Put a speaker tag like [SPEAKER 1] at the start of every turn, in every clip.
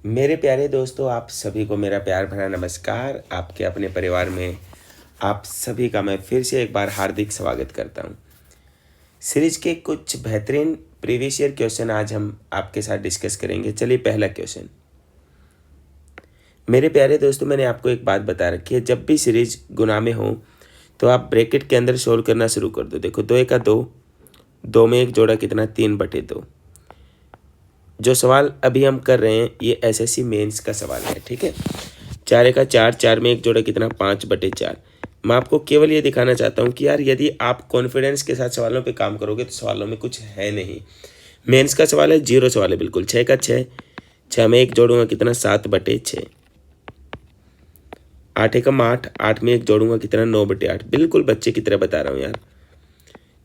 [SPEAKER 1] मेरे प्यारे दोस्तों, आप सभी को मेरा प्यार भरा नमस्कार। आपके अपने परिवार में आप सभी का मैं फिर से एक बार हार्दिक स्वागत करता हूं। सीरीज के कुछ बेहतरीन प्रीवियस ईयर क्वेश्चन आज हम आपके साथ डिस्कस करेंगे। चलिए, पहला क्वेश्चन। मेरे प्यारे दोस्तों, मैंने आपको एक बात बता रखी है, जब भी सीरीज गुना में हो तो आप ब्रैकेट के अंदर सोल्व करना शुरू कर दो। देखो, 2 का 2, 2 में 1 जोड़ा कितना, 3/2। जो सवाल अभी हम कर रहे हैं ये एसएससी मेंस का सवाल है, ठीक है। 4 का 4, 4 में 1 जोड़ा कितना, 5/4। मैं आपको केवल ये दिखाना चाहता हूँ कि यार यदि आप कॉन्फिडेंस के साथ सवालों पे काम करोगे तो सवालों में कुछ है नहीं। मेंस का सवाल है, जीरो सवाल है बिल्कुल। 6 का 6, 6 में 1 जोड़ूंगा कितना, 7/6। 8 एकम 8, 8 में 1 जोड़ूंगा कितना, 9/8। बिल्कुल बच्चे की तरह बता रहा हूँ यार।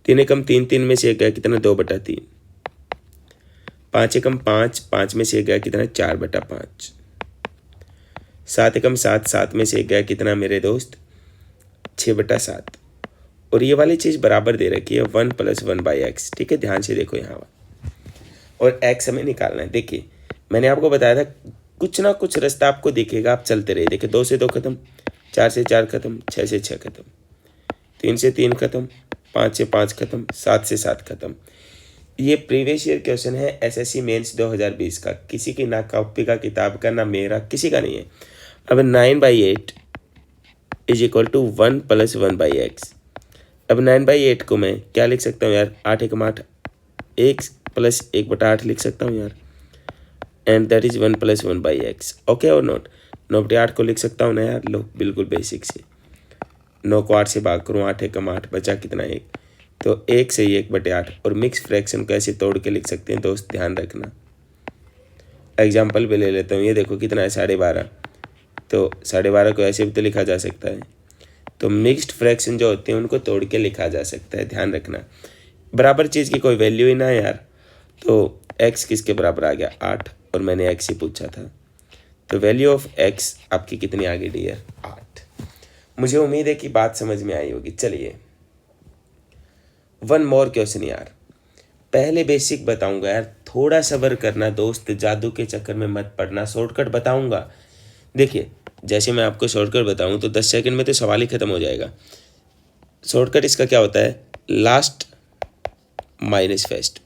[SPEAKER 1] 3 एकम 3, 3 में से 1 गया कितना, 2/3। 5 एकम 5, 5 में से 1 गया कितना, 4/5। 7 एकम 7, 7 में से 1 गया कितना मेरे दोस्त, 6/7। और ये वाली चीज़ बराबर दे रखी है 1 + 1/x, ठीक है। ध्यान से देखो यहाँ, और x हमें निकालना है। देखिए, मैंने आपको बताया था कुछ ना कुछ रास्ता आपको दिखेगा, आप चलते रहिए। देखिए, 2 से 2 खत्म, 4 से 4 खत्म, 6 से 6 खत्म, 3 से 3 खत्म, 5 से 5 खत्म, 7 से 7 खत्म। ये प्रीवियस ईयर क्वेश्चन है एसएससी मेंस 2020 का। किसी की ना कॉपी का, किताब का, ना मेरा, किसी का नहीं है। अब 9/8 = 1 + 1/x। अब 9/8 को मैं क्या लिख सकता हूँ यार, 8 एकम 8, 1 + 1/8 लिख सकता हूँ यार, and that is 1 + 1/x। Okay और नोट, 9/8 को लिख सकता हूँ ना यार। लो, बिल्कुल बेसिक से 9 को 8 से भाग करूँ, 8 एकम 8, बचा कितना, 1। तो 1 से 1/8। और मिक्स फ्रैक्शन को ऐसे तोड़ के लिख सकते हैं दोस्त, ध्यान रखना। एग्जाम्पल भी ले लेता हूँ। ये देखो कितना है, 12.5। तो 12.5 को ऐसे भी तो लिखा जा सकता है। तो मिक्स्ड फ्रैक्शन जो होते हैं उनको तोड़ के लिखा जा सकता है, ध्यान रखना। बराबर चीज़ की कोई वैल्यू ही ना है यार। तो x किसके बराबर आ गया, 8। और मैंने x ही पूछा था, तो वैल्यू ऑफ x आपकी कितनी आ गई डियर, 8। मुझे उम्मीद है कि बात समझ में आई होगी। चलिए, वन मोर क्वेश्चन यार। पहले बेसिक बताऊंगा यार, थोड़ा सब्र करना दोस्त, जादू के चक्कर में मत पड़ना। शॉर्टकट बताऊंगा। देखिए, जैसे मैं आपको शॉर्टकट बताऊं तो 10 सेकंड में तो सवाल ही खत्म हो जाएगा। शॉर्टकट इसका क्या होता है, लास्ट माइनस फर्स्ट।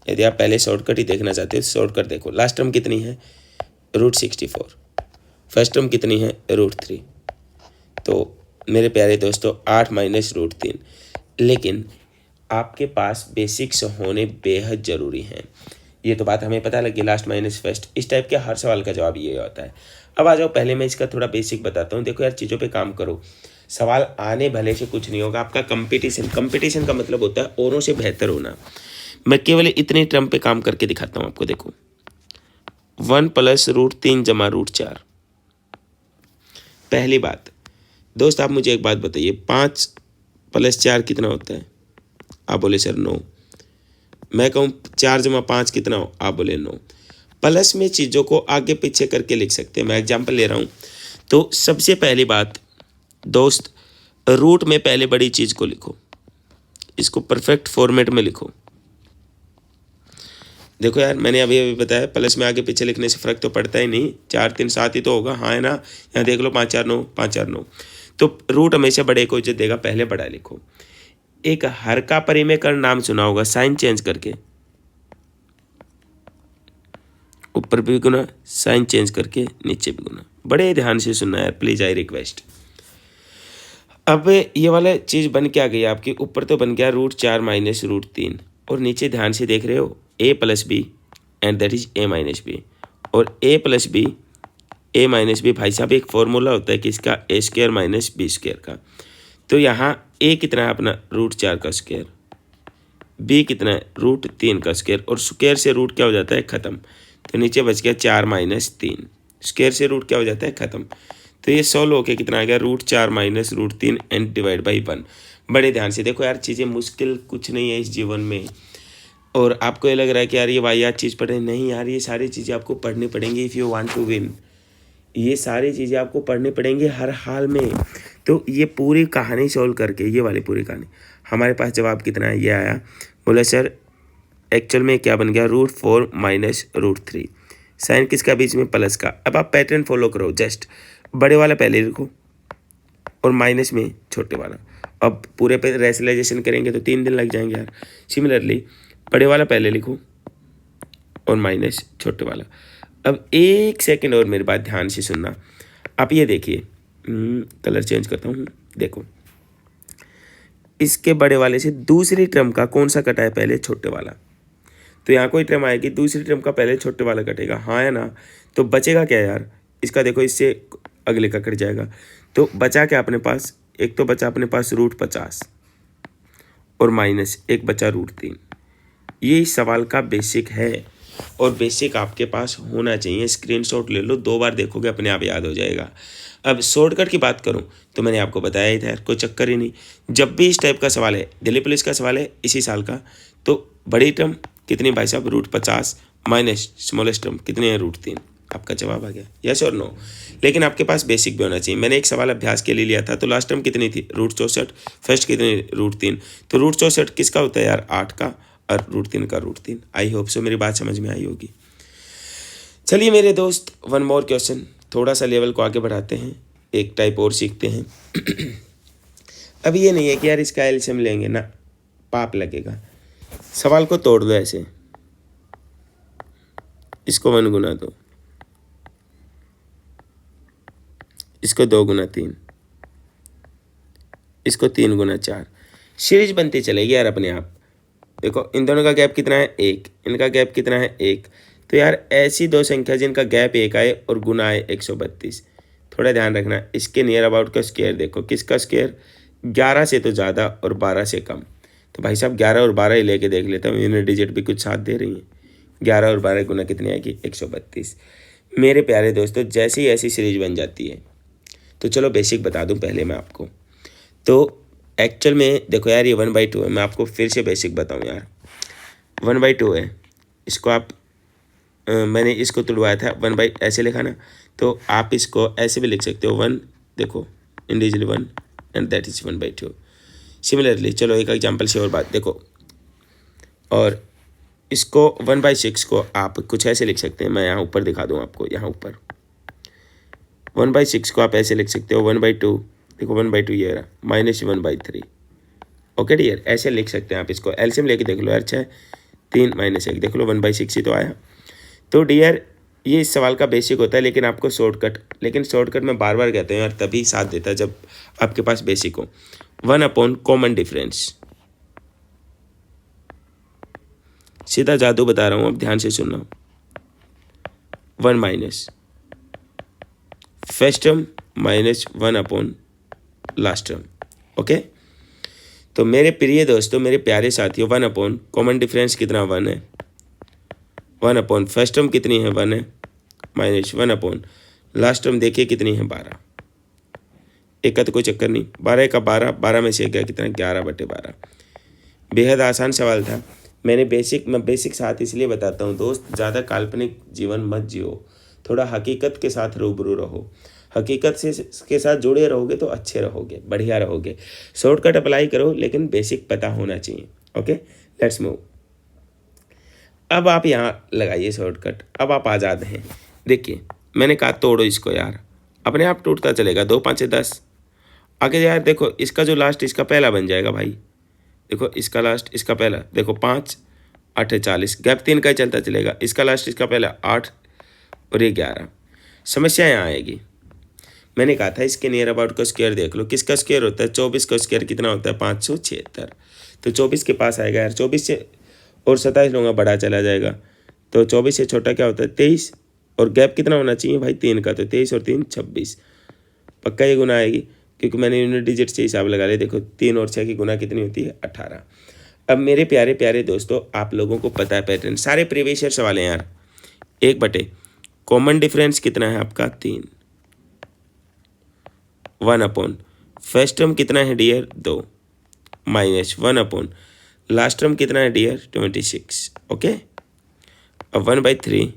[SPEAKER 1] यदि आप पहले शॉर्टकट ही देखना चाहते हो, शॉर्टकट देखो। लास्ट टर्म कितनी है, √64। फर्स्ट टर्म कितनी है, √3। तो मेरे प्यारे दोस्तों, 8 - √3। लेकिन आपके पास बेसिक्स होने बेहद ज़रूरी हैं। ये तो बात हमें पता लगी, लास्ट माइनस फर्स्ट। इस टाइप के हर सवाल का जवाब ये होता है। अब आ जाओ, पहले मैं इसका थोड़ा बेसिक बताता हूँ। देखो यार, चीज़ों पे काम करो। सवाल आने भले से कुछ नहीं होगा, आपका कंपटीशन। कंपटीशन का मतलब होता है औरों से बेहतर होना। मैं केवल इतने टर्म पे काम करके दिखाता हूँ आपको। देखो, 1 + √3 = √4। पहली बात दोस्त, आप मुझे एक बात बताइए, 5 + 4 कितना होता है? आप बोले सर 9। मैं कहूँ 4 + 5 कितना हो? आप बोले 9। प्लस में चीज़ों को आगे पीछे करके लिख सकते हैं। मैं एग्जांपल ले रहा हूँ। तो सबसे पहली बात दोस्त, रूट में पहले बड़ी चीज़ को लिखो, इसको परफेक्ट फॉर्मेट में लिखो। देखो यार, मैंने अभी अभी बताया, प्लस में आगे पीछे लिखने से फ़र्क तो पड़ता ही नहीं। 4 3 7 ही तो होगा, हाँ है ना। यहाँ देख लो, 5 4 9, 5 4 9। तो रूट हमेशा बड़े को इज्जत देगा, पहले बड़ा लिखो। एक हर का परिमेयकरण नाम सुना होगा, साइन चेंज करके, ऊपर भी गुना, साइन चेंज करके नीचे भी गुना। बड़े ध्यान से सुनना है प्लीज़, आई रिक्वेस्ट। अब ये वाला चीज़ बन क्या गई आपकी, ऊपर तो बन गया √4 - √3, और नीचे ध्यान से देख रहे हो, a + b and that is a - b। और a + b, a - b भाई साहब एक फॉर्मूला होता है कि इसका a² - b² का। तो यहाँ a कितना है अपना, √4 का स्क्वायर, b कितना है, √3 का स्क्वायर, और स्क्वायर से रूट क्या हो जाता है, ख़त्म। तो नीचे बच गया 4 - 3, स्क्वायर से रूट क्या हो जाता है, ख़त्म। तो ये 16 होके कितना आ गया, √4 - √3 एंड डिवाइड बाई 1। बड़े ध्यान से देखो यार, चीज़ें मुश्किल कुछ नहीं है इस जीवन में। और आपको ये लग रहा है कि यार ये वाहियात चीज़ पढ़े, नहीं यार, ये सारी चीज़ें आपको पढ़नी पड़ेंगी if you want to win. ये सारी चीज़ें आपको पढ़नी पड़ेंगी हर हाल में। तो ये पूरी कहानी सॉल्व करके, ये वाली पूरी कहानी, हमारे पास जवाब कितना है, ये आया। बोले सर एक्चुअल में क्या बन गया, √4 - √3। साइन किसका बीच में, प्लस का। अब आप पैटर्न फॉलो करो, जस्ट बड़े वाला पहले लिखो और माइनस में छोटे वाला। अब पूरे पे रेशनलाइजेशन करेंगे तो 3 दिन लग जाएंगे यार। सिमिलरली बड़े वाला पहले लिखो और माइनस छोटे वाला। अब 1 सेकंड और मेरी बात ध्यान से सुनना। आप ये देखिए, कलर चेंज करता हूँ, देखो इसके बड़े वाले से दूसरी टर्म का कौन सा कटा है, पहले छोटे वाला। तो यहाँ कोई टर्म आएगी, दूसरी टर्म का पहले छोटे वाला कटेगा, हाँ या ना। तो बचेगा क्या यार, इसका देखो इससे अगले का कट जाएगा। तो बचा क्या अपने पास, एक तो बचा अपने पास √50 और माइनस एक बचा √3। ये इस सवाल का बेसिक है और बेसिक आपके पास होना चाहिए। स्क्रीनशॉट ले लो, 2 बार देखोगे अपने आप याद हो जाएगा। अब शॉर्टकट की बात करूं तो मैंने आपको बताया ही था यार, कोई चक्कर ही नहीं। जब भी इस टाइप का सवाल है, दिल्ली पुलिस का सवाल है इसी साल का, तो बड़ी टर्म कितनी भाई साहब, √50 माइनस स्मॉलेस्ट टर्म कितनी है, √3। आपका जवाब आ गया, यस और नो। लेकिन आपके पास बेसिक भी होना चाहिए। मैंने एक सवाल अभ्यास के लिए लिया था, तो लास्ट टर्म कितनी थी, √64, फर्स्ट कितनी, √3। तो √64 किसका होता है यार, 8 का, और √3 का √3। आई होप सो मेरी बात समझ में आई होगी। चलिए मेरे दोस्त, 1 मोर क्वेश्चन, थोड़ा सा लेवल को आगे बढ़ाते हैं, एक टाइप और सीखते हैं। अब ये नहीं है कि यार इसका एलसीएम लेंगे ना, पाप लगेगा। सवाल को तोड़ दो ऐसे, इसको 1 गुना 2, इसको 2 गुना 3, इसको 3 गुना 4। सीरीज बनती चलेगी यार अपने आप। देखो इन दोनों का गैप कितना है, 1, इनका गैप कितना है, 1। तो यार ऐसी 2 संख्या जिनका गैप 1 आए और गुना आए 132। थोड़ा ध्यान रखना, इसके नियर अबाउट का स्क्वायर देखो, किसका स्क्वायर, 11 से तो ज़्यादा और 12 से कम। तो भाई साहब 11 और 12 ही लेके देख लेता हूँ, यूनिट डिजिट भी कुछ साथ दे रही हैं। 11 और 12 गुना कितनी आएगी, 132। मेरे प्यारे दोस्तों, जैसे ही ऐसी सीरीज बन जाती है, तो चलो बेसिक बता दूं पहले मैं आपको। तो एक्चुअल में देखो यार, ये 1/2 है। मैं आपको फिर से बेसिक बताऊं यार, 1/2 है। इसको आप मैंने इसको तुड़वाया था, 1 ऐसे लिखा ना, तो आप इसको ऐसे भी लिख सकते हो, 1 देखो individually 1 and that is 1/2। Similarly चलो एक एग्जाम्पल से और बात देखो, और इसको 1/6 को आप कुछ ऐसे लिख सकते हैं। मैं यहाँ ऊपर दिखा दूँ आपको, यहाँ ऊपर 1/6 को आप ऐसे लिख सकते हो, 1/2 देखो, 1/2 ये रहा, -1/3। ओके डियर, ऐसे लिख सकते हैं आप इसको। एलसीएम लेके देख लो यार, 6 3 -1 देख लो, 1/6 ही तो आया। तो डियर ये इस सवाल का बेसिक होता है, लेकिन आपको शॉर्टकट, लेकिन शॉर्टकट में बार बार कहते हैं यार, तभी साथ देता है जब आपके पास बेसिक हो। 1 कॉमन डिफरेंस, सीधा जादू बता रहा हूँ, अब ध्यान से सुनना। 1 minus first term -1 last term. Okay, तो मेरे प्रिय दोस्तों, मेरे प्यारे साथियों, 1 कॉमन डिफरेंस कितना, 1 है। 1 फर्स्ट टर्म कितनी है, 1 है, -1 लास्ट टर्म देखिए कितनी है, 12। एक का तो कोई चक्कर नहीं, 12 का 12, 12 में से गया कितना, 11/12। बेहद आसान सवाल था। मैं बेसिक साथ इसलिए बताता हूँ दोस्त, ज़्यादा काल्पनिक जीवन मत जियो, थोड़ा हकीकत के साथ रूबरू रहो। हकीकत से के साथ जुड़े रहोगे तो अच्छे रहोगे, बढ़िया रहोगे। शॉर्टकट अप्लाई करो, लेकिन बेसिक पता होना चाहिए। Okay, let's move. अब आप यहाँ लगाइए शॉर्टकट, अब आप आज़ाद हैं। देखिए मैंने कहा तोड़ो इसको यार, अपने आप टूटता चलेगा, 2 5 10 आगे यार। देखो इसका जो लास्ट, इसका पहला बन जाएगा भाई, देखो इसका लास्ट, इसका पहला, देखो 5 8 40, गैप 3 का ही चलता चलेगा। इसका लास्ट, इसका पहला 8 और ये 11। समस्या यहाँ आएगी। मैंने कहा था इसके नियर अबाउट का स्क्वायर देख लो, किसका स्क्वायर होता है, 24 का स्क्वायर कितना होता है, 576। तो 24 के पास आएगा यार, 24 से और 27 लूँगा, बड़ा चला जाएगा। तो 24 से छोटा क्या होता है, 23, और गैप कितना होना चाहिए भाई, 3 का। तो 23 और 3 26, पक्का ये गुना आएगी, क्योंकि मैंने यूनिट डिजिट से हिसाब लगा लिया। देखो 3 और 6 की गुना कितनी होती है, 18। अब मेरे प्यारे प्यारे दोस्तों, आप लोगों को पता है पैटर्न, सारे प्रीवियस ईयर सवाल हैं यार। 1 कॉमन डिफरेंस कितना है आपका, 3। 1 फर्स्ट टर्म कितना है डियर, 2, -1 लास्ट टर्म कितना है डियर, 26। ओके, अब 1/3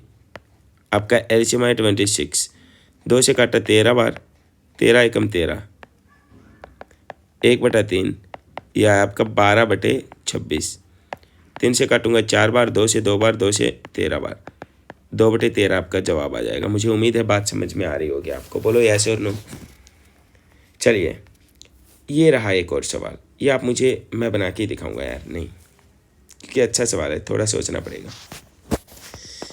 [SPEAKER 1] आपका एलसीएम है 26, 2 से काटा 13 बार, 13 एकम 13, 1/3 यह आपका 12/26। 3 से काटूंगा 4 बार, 2 से 2 बार, 2 से 13 बार, 2/13 आपका जवाब आ जाएगा। मुझे उम्मीद है बात समझ में आ रही होगी आपको। बोलो यस और नो। चलिए, ये रहा एक और सवाल। ये आप मुझे, मैं बना के ही दिखाऊंगा यार, नहीं क्योंकि अच्छा सवाल है, थोड़ा सोचना पड़ेगा।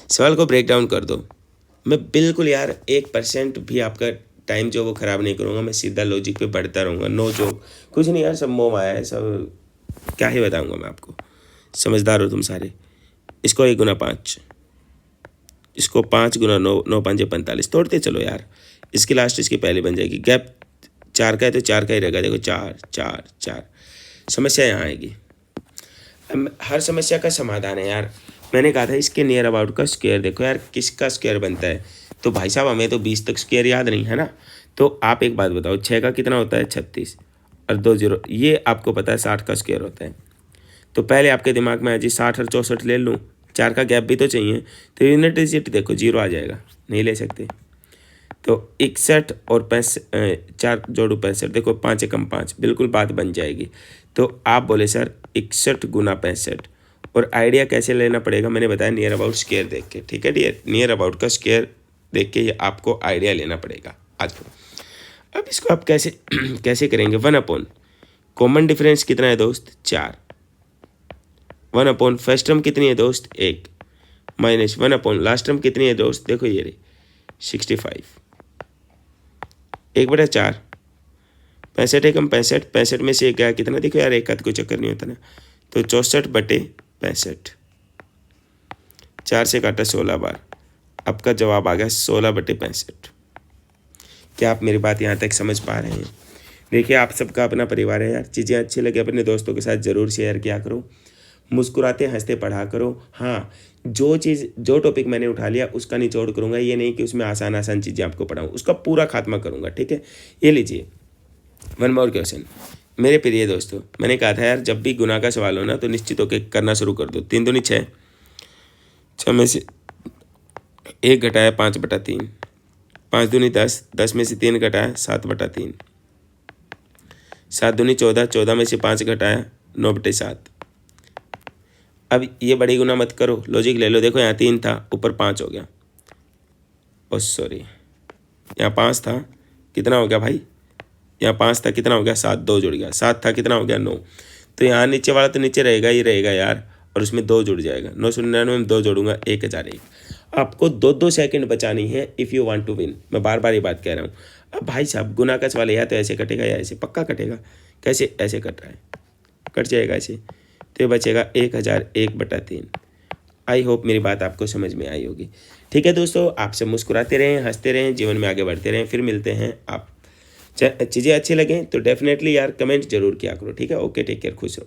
[SPEAKER 1] सवाल को ब्रेक डाउन कर दो। मैं बिल्कुल यार 1% भी आपका टाइम जो वो ख़राब नहीं करूँगा। मैं सीधा लॉजिक पे बढ़ता रहूँगा, नो जोक, कुछ नहीं यार, सब मोह माया है, सब क्या ही बताऊँगा मैं आपको। समझदार हो तुम सारे। इसको 1 गुना 5, इसको 5 गुना 9, 9 5 45, तोड़ते चलो यार। इसकी लास्ट इसकी पहले बन जाएगी। गैप 4 का है तो 4 का ही रहेगा। देखो 4 4 4। समस्या यहाँ आएगी। हर समस्या का समाधान है यार। मैंने कहा था इसके नियर अबाउट का स्क्वायर देखो यार, किसका स्क्वायर बनता है। तो भाई साहब हमें तो 20 तक स्क्वायर याद नहीं है ना। तो आप एक बात बताओ, 6 का कितना होता है 36, और 2 0, ये आपको पता है 60 का स्क्वायर होता है। तो पहले आपके दिमाग में आ जी 60 और 64 ले लूँ, 4 का गैप भी तो चाहिए। तो यूनिट डिजिट देखो 0 आ जाएगा, नहीं ले सकते। तो 61 और 4 जोड़ू 65, देखो 5 एकम 5, बिल्कुल बात बन जाएगी। तो आप बोले सर 61 गुना 65, और आइडिया कैसे लेना पड़ेगा मैंने बताया, नियर अबाउट स्क्वायर देख के। ठीक है डियर, नियर अबाउट का स्क्वायर देख के ये आपको आइडिया लेना पड़ेगा। आज अब इसको आप कैसे कैसे करेंगे। 1/, कॉमन डिफरेंस कितना है दोस्त 4, 1/, फर्स्ट टर्म कितनी है दोस्त 1, माइनस 1/, लास्ट टर्म कितनी है दोस्त, देखो ये रही 65, 1/4, 65 एकम 65, 65 में से एक गया कितना, देखो यार एक हाथ को चक्कर नहीं होता ना। तो 64/65, 4 से काटा 16 बार, आपका जवाब आ गया 16/65। क्या आप मेरी बात यहाँ तक समझ पा रहे हैं। देखिए आप सबका अपना परिवार है यार, चीज़ें अच्छी लगे अपने दोस्तों के साथ ज़रूर शेयर किया करो, मुस्कुराते हंसते पढ़ा करो। हाँ, जो टॉपिक मैंने उठा लिया उसका निचोड़ करूँगा, ये नहीं कि उसमें आसान आसान चीज़ें आपको पढ़ाऊँ, उसका पूरा खात्मा करूँगा। ठीक है, ये लीजिए 1 मोर क्वेश्चन। मेरे प्रिय दोस्तों, मैंने कहा था यार जब भी गुना का सवाल हो ना तो निश्चित होकर करना शुरू कर दो। 3 दूनी 6, 6 में से 1 घटाया 5/3, 5 दूनी 10, 10 में से 3 घटाया 7/3, 7 दूनी 14, 14 में से 5 घटाया 9/7। अब ये बड़ी गुना मत करो, लॉजिक ले लो। देखो यहाँ 3 था, ऊपर 5 हो गया, ओ सॉरी यहाँ 5 था, कितना हो गया भाई, यहाँ 5 था, कितना हो गया 7, 2 जुड़ गया, 7 था, कितना हो गया 9। तो यहाँ नीचे वाला तो नीचे रहेगा ही रहेगा यार, और उसमें 2 जुड़ जाएगा। 999 में 2 जोड़ूंगा 1001। आपको 2-2 सेकंड बचानी है if you want to win. मैं बार बार ये बात कह रहा हूँ। अब भाई साहब गुना का सवाल या तो ऐसे कटेगा या ऐसे, पक्का कटेगा। कैसे, ऐसे कट रहा है, कट जाएगा ऐसे, तो ये बचेगा 1001/3। आई होप मेरी बात आपको समझ में आई होगी। ठीक है दोस्तों, आपसे मुस्कुराते रहें, हंसते रहें, जीवन में आगे बढ़ते रहें। फिर मिलते हैं। आप चीज़ें अच्छी लगें तो डेफिनेटली यार कमेंट जरूर किया करो। ठीक है, ओके, टेक केयर, खुश रहो।